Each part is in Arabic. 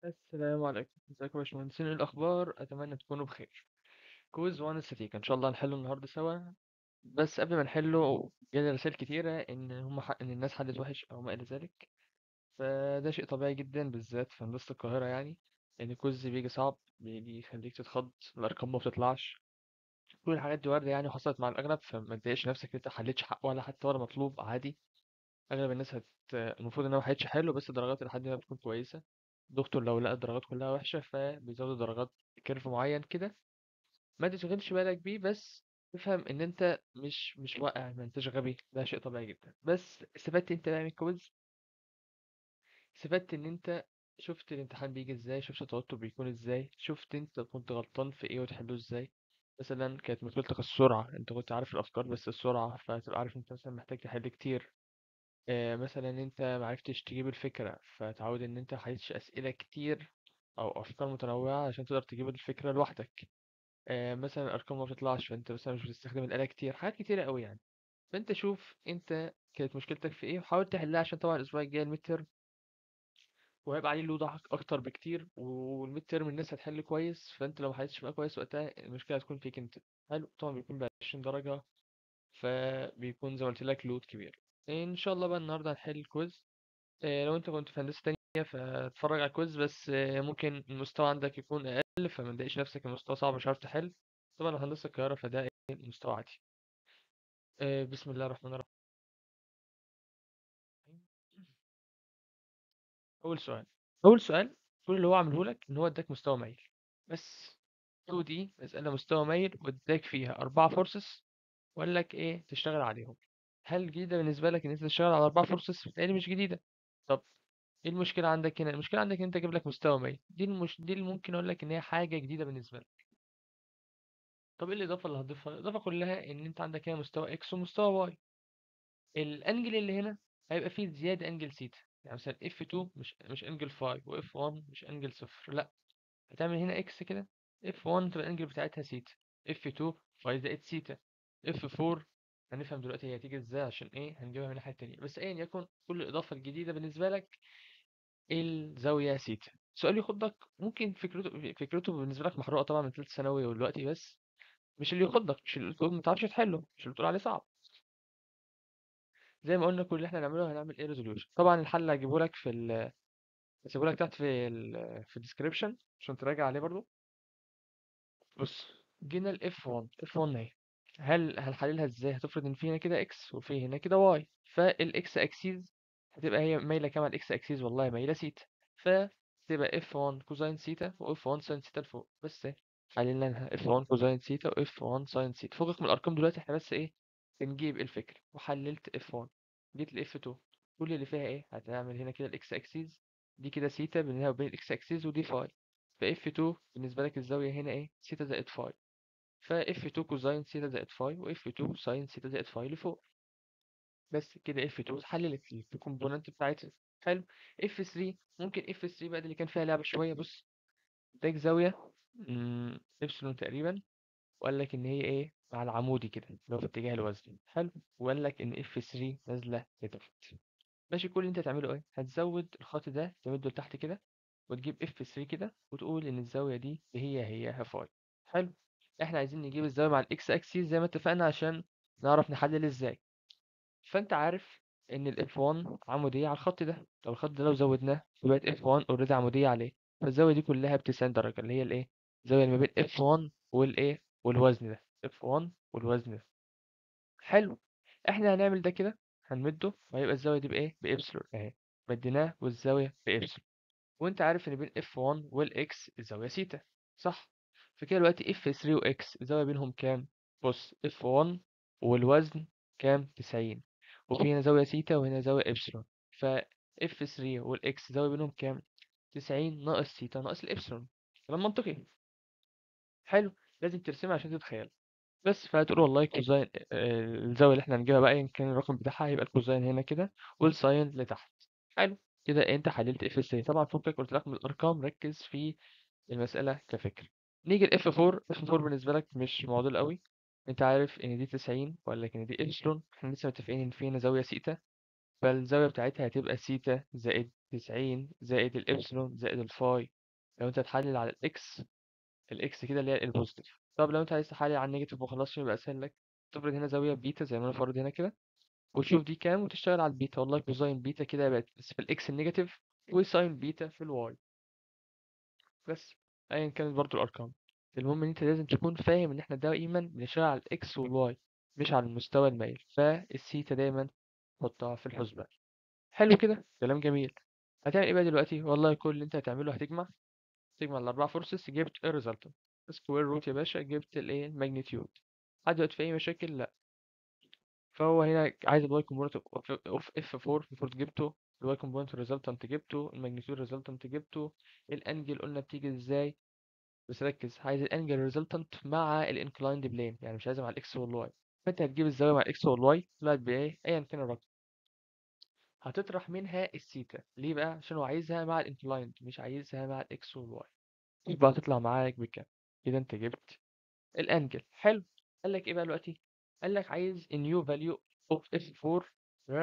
السلام عليكم، ازيكم يا باشمهندسين؟ ايه الاخبار؟ اتمنى تكونوا بخير. كويز وان ستيك ان شاء الله نحله النهارده سوا. بس قبل ما نحله جالي رسائل كتيره ان الناس حلت وحش او ما الى ذلك. فده شيء طبيعي جدا بالذات في هندسه القاهره يعني. ان الكويز بيجي صعب، بيجي يخليك تتخض، الارقام ما بتطلعش. كل الحاجات دي وارده يعني، حصلت مع الاغلب، فما تضايقش نفسك انت حلتش حق ولا حتى ولا مطلوب، عادي. اغلب الناس المفروض انها ما حلتش حلو، بس درجات لحد ما بتكون كويسه. الدكتور لو لقى الدرجات كلها وحشه فبيزود درجات كيرف معين كده. ما تشغلش بالك بيه، بس تفهم ان انت مش واقع، ما انتش غبي، ده شيء طبيعي جدا. بس استفدت انت بقى من الكويز؟ استفدت ان انت شفت الامتحان بيجي ازاي، شفت التوتر بيكون ازاي، شفت انت كنت غلطان في ايه وتحله ازاي. مثلا كانت مشكلتك السرعه، انت كنت عارف الافكار بس السرعه، فتبقى عارف انت مثلا محتاج تحل كتير. مثلا انت معرفتش تجيب الفكرة، فتعود ان انت حلتش اسئلة كتير او افكار متنوعة عشان تقدر تجيب الفكرة لوحدك. مثلا الارقام ما بتطلعش، فانت مثلا مش بتستخدم الآلة كتير، حاجات كتيرة قوي يعني. فانت شوف انت كانت مشكلتك في ايه وحاول تحلها، عشان طبعا الاسبوع الجاي الميد تيرم، وهيبقى عليه لود اكتر بكتير، والميد تيرم الناس هتحل كويس، فانت لو ما حلتش بقى كويس وقتها المشكلة هتكون فيك انت. حلو، طبعا بيكون ب 20 درجة، فبيكون زي ما قلت لك لود كبير. ان شاء الله بقى النهارده هنحل الكويز. لو انت كنت في هندسة تانية فاتفرج على الكويز، بس ممكن المستوى عندك يكون أقل، فما تضايقش نفسك، المستوى صعب مش عارف تحل. طبعا لو هندسة القاهرة فده مستوى عادي. بسم الله الرحمن الرحيم. أول سؤال. أول سؤال، كل اللي هو عامله لك إن هو اداك مستوى مايل بس. 2 دي مسألة مستوى مايل، واداك فيها 4 فورسز، وقال لك إيه تشتغل عليهم. هل جديدة بالنسبة لك إن أنت تشتغل على 4 فورسز؟ بتهيألي مش جديدة. طب ايه المشكلة عندك هنا؟ المشكلة عندك ان انت جايب لك مستوى ميت، دي اللي ممكن اقول لك ان هي حاجة جديدة بالنسبة لك. طب ايه الاضافة اللي هتضيفها؟ الاضافة كلها ان انت عندك هنا مستوى اكس ومستوى واي. الانجل اللي هنا هيبقى فيه زيادة انجل سيتا. يعني مثلا اف 2 مش انجل فاي، واف 1 مش انجل صفر، لا. هتعمل هنا اكس كده، اف 1 تبقى الانجل بتاعتها سيتا، اف 2 فاي زائد سيتا، اف 4 هنفهم دلوقتي هي هتيجي ازاي عشان ايه هنجيبها من الناحية التانية. بس ايا يكن، كل اضافة الجديدة بالنسبة لك الزاوية سيتا. سؤال يخضك، ممكن فكرته بالنسبة لك محروقة طبعا من ثالثة ثانوي ودلوقتي، بس مش اللي يخضك، مش اللي تقول ما تعرفش تحله، مش اللي تقول عليه صعب. زي ما قلنا كل اللي احنا هنعمله هنعمل ايه ريزوليوشن. طبعا الحل اللي هجيبه لك هسيبه لك تحت في الديسكريبشن عشان تراجع عليه برضو. بص، جينا ال F1. F1 اهي. هل هنحللها ازاي؟ هتفرض ان في هنا كده x وفي هنا كده y، فالاكس اكسيز هتبقى هي مايله كام على الاكس اكسيز؟ والله مايله سيتا، فتبقى F1 كوزين سيتا و F1 ساين سيتا لفوق. بس اهي حللنا لها F1 كوزين سيتا و F1 ساين سيتا. فوقك من الارقام دلوقتي، احنا بس ايه بنجيب الفكره. وحللت F1، جيت ل F2، كل اللي فيها ايه هتعمل هنا كده الاكس اكسيز، دي كده سيتا بينها وبين الاكس اكسيز، ودي فاي. ف F2 بالنسبة لك الزاوية هنا ايه؟ سيتا زائد فاي. ف F2 كوزين سيتا زائد فاي، و F2 ساين سيتا زائد فاي لفوق. بس كده F2 اتحللت في الكومبوننت بتاعتها. حلو. F3، ممكن F3 بقى دي اللي كان فيها لعبة شوية. بص، اداك زاوية إبسلون تقريبا، وقال لك إن هي ايه مع العمودي كده اللي هو في اتجاه الوزن. حلو. وقال لك إن F3 نازلة لتحت. ماشي، كل اللي انت هتعمله ايه؟ هتزود الخط ده تمده لتحت كده، وتجيب اف 3 كده، وتقول ان الزاويه دي هي فاي. حلو. احنا عايزين نجيب الزاويه مع الاكس اكسيس زي ما اتفقنا عشان نعرف نحلل ازاي. فانت عارف ان الاف 1 عموديه على الخط ده، لو الخط ده لو زودناه يبقى اف 1 اوريدي عموديه عليه، فالزاويه دي كلها ب 90 درجه، اللي هي الايه الزاويه اللي ما بين اف 1 والايه والوزن ده، اف 1 والوزن ده. حلو. احنا هنعمل ده كده، هنمده وهيبقى الزاويه دي بايه؟ بإبسلون اهي. مديناه والزاويه بإبسلون. وانت عارف ان بين F1 والاكس الزاوية سيتا، صح؟ فكده دلوقتي F3 واكس الزاوية بينهم كام؟ بص، F1 والوزن كام؟ 90. وفي هنا زاوية سيتا وهنا زاوية إبسلون. ف F3 والاكس الزاوية بينهم كام؟ 90 ناقص سيتا ناقص الإبسلون. كلام منطقي. حلو. لازم ترسمها عشان تتخيل. بس فهتقول والله كوزين الزاوية اللي احنا هنجيبها بقى، ان كان الرقم بتاعها هيبقى الكوزين هنا كده والساين لتحت. حلو. كده انت حللت اف اس. طبعا فكك قلت لك من الارقام، ركز في المسألة كفكر. نيجي ل F4. F4 بالنسبة لك مش معضل قوي. انت عارف ان دي 90 وقال لك ان دي ابسلون، احنا لسه متفقين ان في هنا زاويه سيتا، فالزاويه بتاعتها هتبقى سيتا زائد 90 زائد الابسلون زائد الفاي. لو انت هتحلل على الاكس، الاكس كده اللي هي البوزيتيف. طب لو انت عايز تحلل على النيجاتيف وخلاص يبقى اسهل لك، تفرض هنا زاويه بيتا زي ما انا فارض هنا كده، وتشوف دي كام وتشتغل على البيتا. والله كوزاين بيتا كده بقت بس في الاكس النيجاتيف، وساين بيتا في الواي. بس ايا كانت برضو الارقام، المهم ان انت لازم تكون فاهم ان احنا دائما بنشتغل على الاكس والواي مش على المستوى المايل، فالسيتا دايما حطها في الحسبان. حلو كده، كلام جميل. هتعمل ايه بقى دلوقتي؟ والله كل اللي انت هتعمله تجمع الاربع فورسز، جبت الريزلتنت، سكوير روت يا باشا، جبت الايه الماجنتيود. لحد دلوقتي في اي مشاكل؟ لا. فهو هنا عايز الواي كومبوننت اوف اف 4، المفروض جبته. الواي كومبوننت ريزلتنت جبته، الماجنتيود ريزلتنت جبته. الانجل قلنا بتيجي ازاي؟ بس ركز، عايز الانجل ريزلتنت مع الانكلايند بلين، يعني مش عايزها مع الاكس والواي. فانت هتجيب الزاويه مع الاكس والواي طلعت بايه ايا كان الرقم، هتطرح منها الثيتا. ليه بقى؟ عشان هو عايزها مع الانكلايند مش عايزها مع الاكس والواي. يبقى هتطلع معاك بكام؟ كده انت جبت الانجل. حلو. قال لك ايه بقى دلوقتي؟ قال لك عايز النيو فاليو اوف اف 4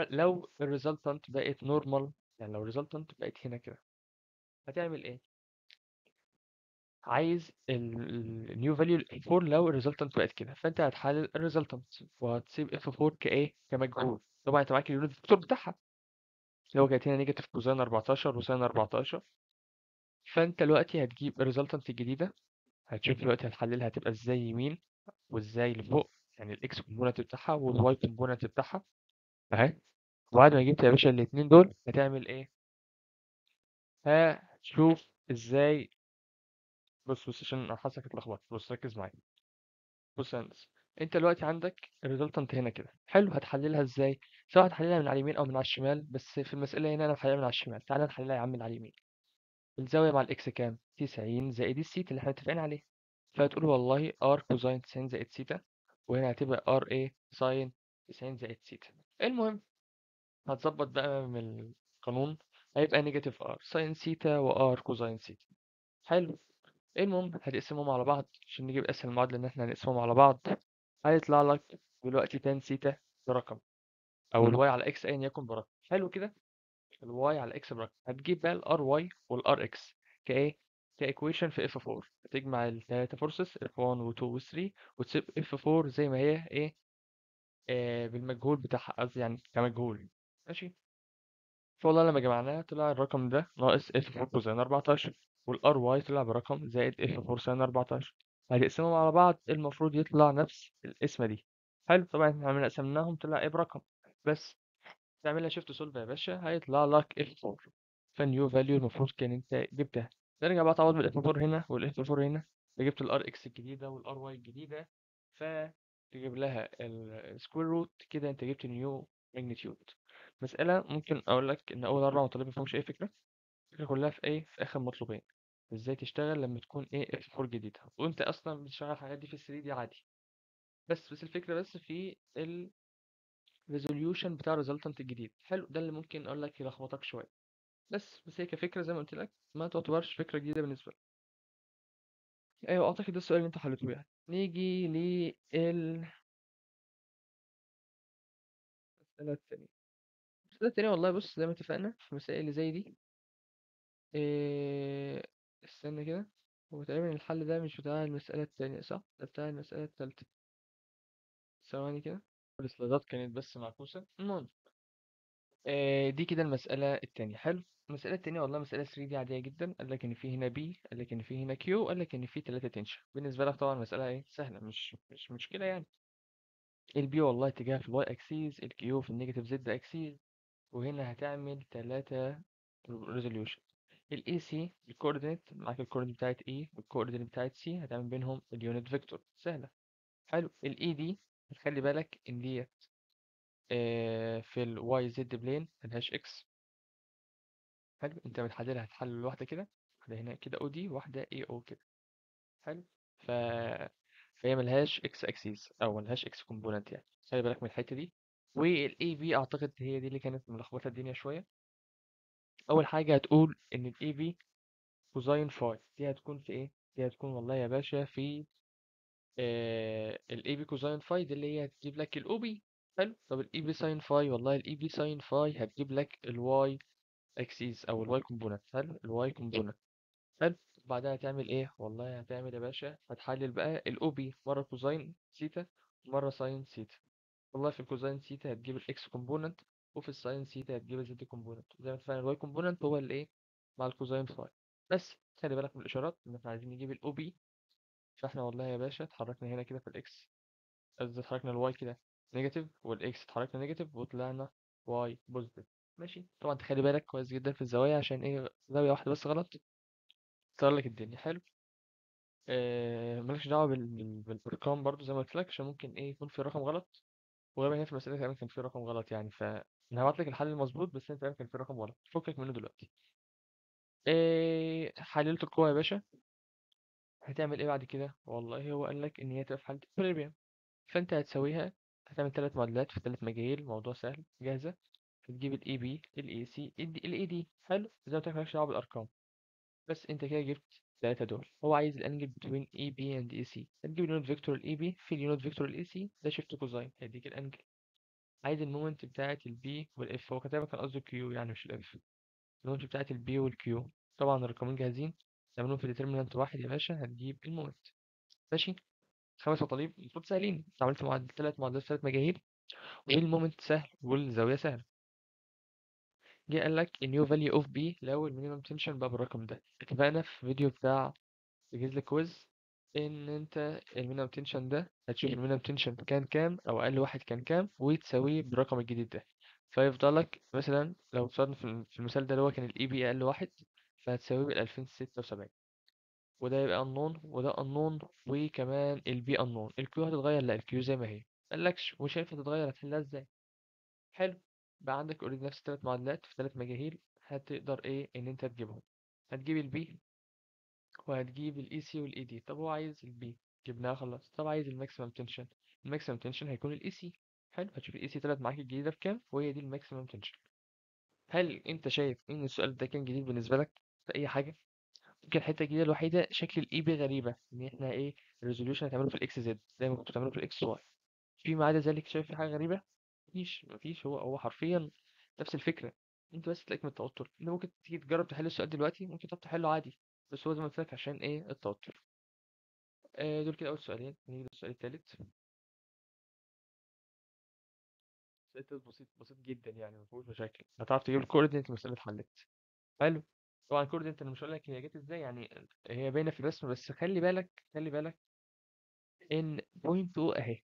لو الريزلتنت بقت نورمال، يعني لو الريزلتنت بقت هنا كده هتعمل ايه؟ عايز النيو فاليو اف 4 لو الريزلتنت بقت كده. فانت هتحلل الريزلتنت وهتسيب اف 4 كايه، كمجهول. طبعا انت معاك اليونت فيكتور بتاعها اللي هو كانت هنا نيجاتيف كوزين 14 وساين 14. فانت دلوقتي هتجيب الريزلتنت الجديده، هتشوف دلوقتي هتحللها هتبقى ازاي يمين وازاي لفوق، يعني الاكس كومبوننت بتاعها والواي كومبوننت بتاعها اهي. وبعد ما جبت يا باشا الاتنين دول هتعمل ايه؟ هتشوف ازاي. بص عشان حاسسك اتلخبطت، بص ركز معايا. بص يا هندسة، انت دلوقتي عندك الريزلتنت هنا كده، حلو. هتحللها ازاي؟ سواء هتحللها من على اليمين او من على الشمال، بس في المسألة هنا انا هحللها من على الشمال. تعالى نحللها يا عم من على اليمين. الزاوية مع الاكس كام؟ 90 زائد السيتا اللي احنا متفقين عليه. فهتقول والله ار كوزين 90 زائد سيتا، وهنا هتبقى ار ايه ساين 90 زائد سيتا. المهم هتظبط بقى من القانون، هيبقى نيجاتيف ار ساين سيتا وار كوزين سيتا. حلو. المهم هتقسمهم على بعض عشان نجيب اسهل معادلة ان احنا نقسمهم على بعض. هيطلع لك دلوقتي تان سيتا برقم، او الواي على اكس ايا يكن برقم. حلو كده. الواي على اكس برقم. هتجيب بقى الار واي والار اكس كايه، كايكويشن في اف 4. هتجمع الثلاثه فورسز اف 1 و 2 و 3 وتسيب اف 4 زي ما هي ايه، بالمجهول بتاعها، قصدي يعني كمجهول. ماشي. فوالله لما جمعناها طلع الرقم ده ناقص اف 4 كوزين 14، والار واي طلع برقم زائد اف 4 ساين 14. هتقسمهم على بعض المفروض يطلع نفس القسمة دي. حلو. طبعا احنا عملنا قسمناهم طلع ايه برقم، بس تعملها شيفت سولف يا باشا هيطلع لك اف 4. فالنيو فاليو المفروض كان انت جبتها. نرجع بقى تعوض بالاف 4 هنا والاف 4 هنا. جبت الار اكس الجديدة والار واي الجديدة، فتجيب لها السكوير روت كده انت جبت النيو ماجنتيود. مسألة ممكن أقول لك إن أول أربع مطالب مفيهمش أي فكرة. الفكرة كلها في إيه؟ في آخر مطلوبين. إزاي تشتغل لما تكون إيه اف 4 جديدة، وأنت أصلا بتشتغل الحاجات دي في 3 دي عادي. بس الفكرة بس في الريزوليوشن بتاع الريزلتنت الجديد. حلو، ده اللي ممكن أقول لك يلخبطك شوية. بس هي كفكرة زي ما قلت لك ما تعتبرش فكرة جديدة بالنسبة لك. أيوة أعتقد ده السؤال اللي أنت حليته يعني. نيجي للمسألة التانية. المسألة التانية والله بص زي ما اتفقنا في المسائل اللي زي دي. إيه... استنى كده، هو تقريبا الحل ده مش بتاع المسألة التانية صح؟ ده بتاع المسألة التالتة. ثواني كده، السلايدات كانت بس معكوسة. المهم دي كده المسألة التانية. حلو. المسألة التانية والله مسألة 3 دي عادية جدا. قال لك إن في هنا بي، قال لك إن في هنا كيو، قال لك إن في 3 تنشن. بالنسبة لك طبعا مسألة إيه سهلة، مش مشكلة يعني. البي والله اتجاه في الواي أكسيس، الكيو في النيجاتيف زد أكسيس، وهنا هتعمل 3 ريزوليوشن. الاي سي الكوردينيت معاك، الكوردينيت بتاعت اي والكوردينيت بتاعت سي، هتعمل بينهم اليونت فيكتور سهلة. حلو. الاي دي هتخلي بالك ان دي في الواي زد بلين ملهاش اكس. حلو. انت بتحددها هتحلل واحدة كده، واحدة هنا كده او دي، واحدة اي او كده. حلو. ف فهي ملهاش اكس اكسيس او ملهاش اكس كومبوننت، يعني خلي بالك من الحتة دي. والاي بي اعتقد هي دي اللي كانت ملخبطة الدنيا شوية. اول حاجة هتقول ان الاي بي كوزاين فاي، دي هتكون في ايه؟ دي هتكون والله يا باشا في الاي بي كوزاين فاي دي اللي هي هتجيب لك الاو بي. حلو. طب الاي بي ساين فاي، والله الاي بي ساين فاي هتجيب لك الواي اكسيس او الواي كومبوننت. حلو، الواي كومبوننت. حلو. بعدها هتعمل ايه؟ والله هتعمل يا باشا، هتحلل بقى الاو بي مره كوزاين سيتا مره ساين سيتا. والله في الكوزاين سيتا هتجيب الاكس كومبوننت، وفي الساين سيتا هتجيب الزد كومبوننت. زي ما اتفقنا الواي كومبوننت هو الايه مع الكوزاين فاي. بس خلي بالك من الاشارات ان احنا عايزين نجيب الاو بي. فاحنا والله يا باشا اتحركنا هنا كده في الاكس، قصدي اتحركنا الواي كده نيجاتيف، والاكس اتحركنا نيجاتيف وطلعنا واي بوزيتيف. ماشي. طبعا تخلي بالك كويس جدا في الزوايا، عشان ايه زاويه واحده بس غلط تغير لك الدنيا. حلو. مالكش دعوه بالارقام برضو زي ما قلت لك، عشان ممكن ايه يكون في رقم غلط. وغالبا هي في المسألة تقريبا كان في رقم غلط يعني. أنا هبعت لك الحل المظبوط، بس انت تقريبا كان في رقم غلط، فكك منه دلوقتي. حللت القوة يا باشا. هتعمل ايه بعد كده؟ والله هو قال لك ان هي تبقى في حالة equilibrium. فانت هتسويها. هتعمل 3 معادلات في 3 مجاهيل، موضوع سهل جاهزة. هتجيب الاي بي الاي سي الاي دي. حلو. زي ما قلت لك مالكش دعوة بالارقام. بس انت كده جبت 3 دول. هو عايز الانجل بين اي بي اند اي سي. هتجيب اليونت فيكتور الاي بي في اليونت فيكتور الاي سي، ده شيفت كوزاين هيديك الانجل. عايز المومنت بتاعة البي والاف. هو كتبها كان قصده كيو يعني مش الاف. المومنت بتاعة البي والكيو. طبعا الرقمين جاهزين، تعملهم في ديترمينانت واحد يا باشا هتجيب المومنت. ماشي. 5 مطالب المفروض سهلين. انت عملت 3 معادلات 3 مجاهيل، والمومنت سهل والزاوية سهلة. جه قال لك النيو فاليو اوف بي لو المينيمم تنشن بقى بالرقم ده. اتفقنا في فيديو بتاع تجهيز لك كويز ان انت المينيمم تنشن ده هتشوف المينيمم تنشن كان كام او اقل واحد كان كام وتساويه بالرقم الجديد ده. فيفضل لك مثلا لو افترضنا في المثال ده اللي هو كان الاي بي اقل واحد، فهتساويه بال 2076. وده يبقى unknown وده unknown، وكمان البي unknown. الكيو هتتغير؟ لا، الكيو زي ما هي. قالكش وشايف هتتغير هتحلها ازاي. حلو. بقى عندك اوريدي نفس ال3 معادلات في 3 مجاهيل، هتقدر ايه ان انت تجيبهم. هتجيب البي وهتجيب الاي سي والاي دي. طب هو عايز البي، جبناها خلاص. طب عايز الماكسيمم تنشن. الماكسيمم تنشن هيكون الاي سي. حلو. هتشوف الاي سي طلعت معاك الجديده بكام، وهي دي الماكسيمم تنشن. هل انت شايف ان السؤال ده كان جديد بالنسبه لك في اي حاجه؟ ممكن الحته الجديده الوحيده شكل الاي بي غريبه، ان احنا ايه الريزوليوشن هتعمله في الاكس زد زي ما كنتوا بتعملوا في الاكس واي. فيما عدا ذلك شايف في حاجه غريبه؟ مفيش. هو حرفيا نفس الفكره. انت بس تلاقيك من التوتر. انت ممكن تيجي تجرب تحل السؤال دلوقتي، ممكن تقعد تحله عادي. بس هو زي ما قلت لك عشان ايه التوتر. دول كده أول سؤالين. نيجي للسؤال التالت. السؤال التالت بسيط بسيط جدا يعني، مفيهوش مشاكل. هتعرف تجيب الكوردينيت المسألة اتحلت. حلو. طبعا الكوردينيت أنا مش هقول لك هي جت ازاي يعني، هي باينة في الرسم، بس خلي بالك إن بوينت أو أهي.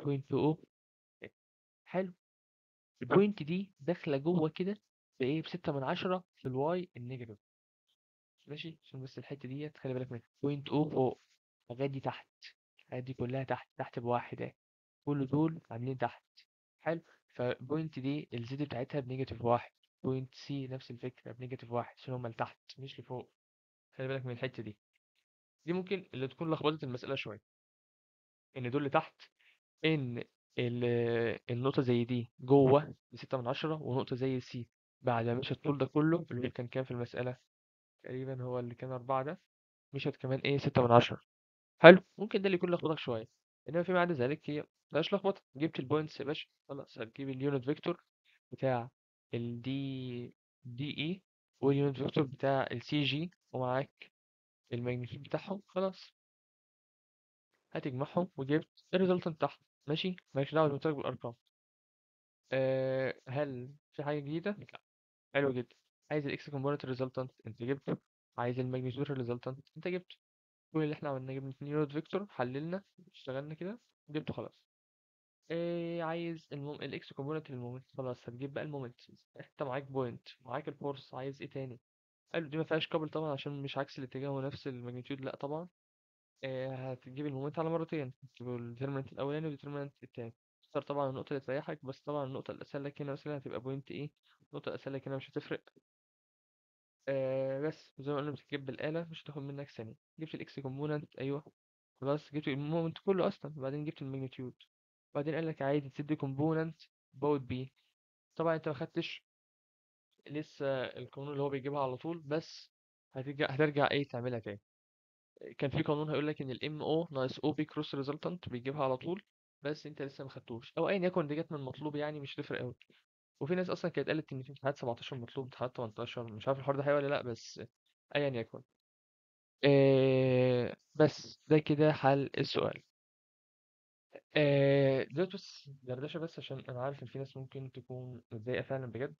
بوينت أو. حلو. البوينت دي داخلة جوه كده بإيه ب6/10 في الواي النيجاتيف. ماشي. عشان بس الحتة دي خلي بالك منها. بوينت أو فوق، الحاجات دي تحت، الحاجات دي كلها تحت تحت بواحد اهي. كل دول عاملين تحت. حلو. فبوينت دي الزد بتاعتها بنيجاتيف واحد. بوينت سي نفس الفكرة بنيجاتيف واحد، عشان هما لتحت مش لفوق. خلي بالك من الحتة دي. دي ممكن اللي تكون لخبطت المسألة شوية، إن دول لتحت. إن النقطة زي دي جوه ب6/10، ونقطة زي سي بعد ما مشت الطول ده كله اللي هو كان كام في المسألة؟ تقريبا هو اللي كان 4 ده، مشت كمان إيه 6/10. حلو. ممكن ده اللي يكون لخبطك شوية. إنما فيما عدا ذلك هي ملهاش لخبطة. جبت البوينتس يا باشا خلاص. هتجيب اليونت فيكتور بتاع الدي اي، واليونت فيكتور بتاع السي جي، ومعاك الماجنتيود بتاعهم. خلاص هتجمعهم وجبت الريزلتنت تحت. ماشي. مالكش دعوه بالمترك بالارقام. هل في حاجه جديده؟ لا. حلو جدا. عايز الاكس كومبوننت ريزلتنت انت جبته. عايز الماجنتيود ريزلتنت انت جبته. كل اللي احنا عملناه جبنا 2 يونت فيكتور، حللنا، اشتغلنا كده، جبته خلاص. عايز الاكس كومبوننت للمومنت. خلاص هتجيب بقى المومنت. انت معاك بوينت، معاك الفورس، عايز ايه تاني؟ قالوا دي ما فيهاش كابل طبعا عشان مش عكس الاتجاه ونفس الماجنتيود، لا طبعا. هتجيب المومنت على مرتين، هتجيب الديترمنت الاولاني والديترمنت التاني. تختار طبعا النقطه اللي تريحك، بس طبعا النقطه الاسهل لك هنا مثلا هتبقى بوينت ايه. النقطه الاسهل لك هنا مش هتفرق. بس زي ما قلنا بتجيب بالآلة مش هتاخد منك ثانية. جبت الاكس كومبوننت ايوه. خلاص جبت المومنت كله اصلا، وبعدين جبت الماجنتيود. وبعدين قال لك عايز تدي كومبوننت باوت بي. طبعا انت ما خدتش لسه القانون اللي هو بيجيبها على طول، بس هترجع ايه تعملها تاني. كان في قانون هيقول لك ان الام او ناقص او بي كروس ريزلتنت بيجيبها على طول، بس انت لسه ما خدتوش او ايا يكن دي جت من مطلوب، يعني مش تفرق قوي. وفي ناس اصلا كانت قالت ان في امتحانات 17 مطلوب، امتحانات 18، مش عارف الحوار ده حقيقي ولا لا، بس ايا يكن. بس ده كده حل السؤال. دلوقتي بس دردشة، بس عشان انا عارف ان في ناس ممكن تكون متضايقة فعلا بجد.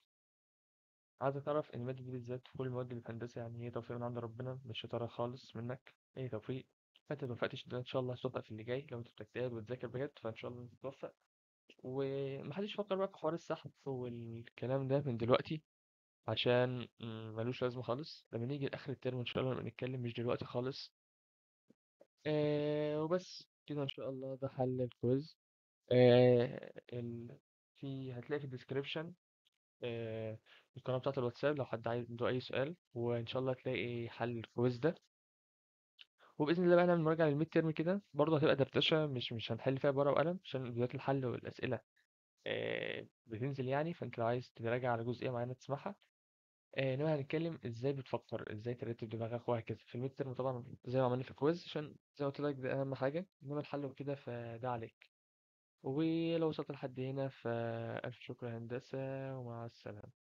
عايز تعرف ان المادة دي بالذات في كل المواد اللي في هندسة يعني هي توفيق من عند ربنا، مش شطارة خالص منك، هي توفيق. فانت متوفقتش ده ان شاء الله هتوفق في اللي جاي، لو انت بتجتهد وتذاكر بجد فان شاء الله انت تتوفق. ومحدش يفكر بقى في حوار السحب والكلام ده من دلوقتي، عشان ملوش لازمة خالص. لما نيجي لآخر الترم إن شاء الله نبقى نتكلم، مش دلوقتي خالص. وبس كده إن شاء الله ده حل الكويز. آه هتلاقي في الديسكريبشن آه القناة بتاعة الواتساب لو حد عايز عنده أي سؤال، وإن شاء الله هتلاقي حل الكويز ده. وبإذن الله بقى نعمل مراجعة للميد ترم كده، برضه هتبقى دردشة، مش هنحل فيها بورقة وقلم، عشان فيديوهات الحل والأسئلة بتنزل يعني. فأنت لو عايز تراجع على جزئية معينة تسمعها. انما هنتكلم ازاي بتفكر، ازاي ترتب دماغك وهكذا في الميد ترم، طبعا زي ما عملنا في الكويز، عشان زي ما قلت لك ده اهم حاجه، انما الحل وكده فده عليك. ولو وصلت لحد هنا فالف شكر يا هندسه، ومع السلامه.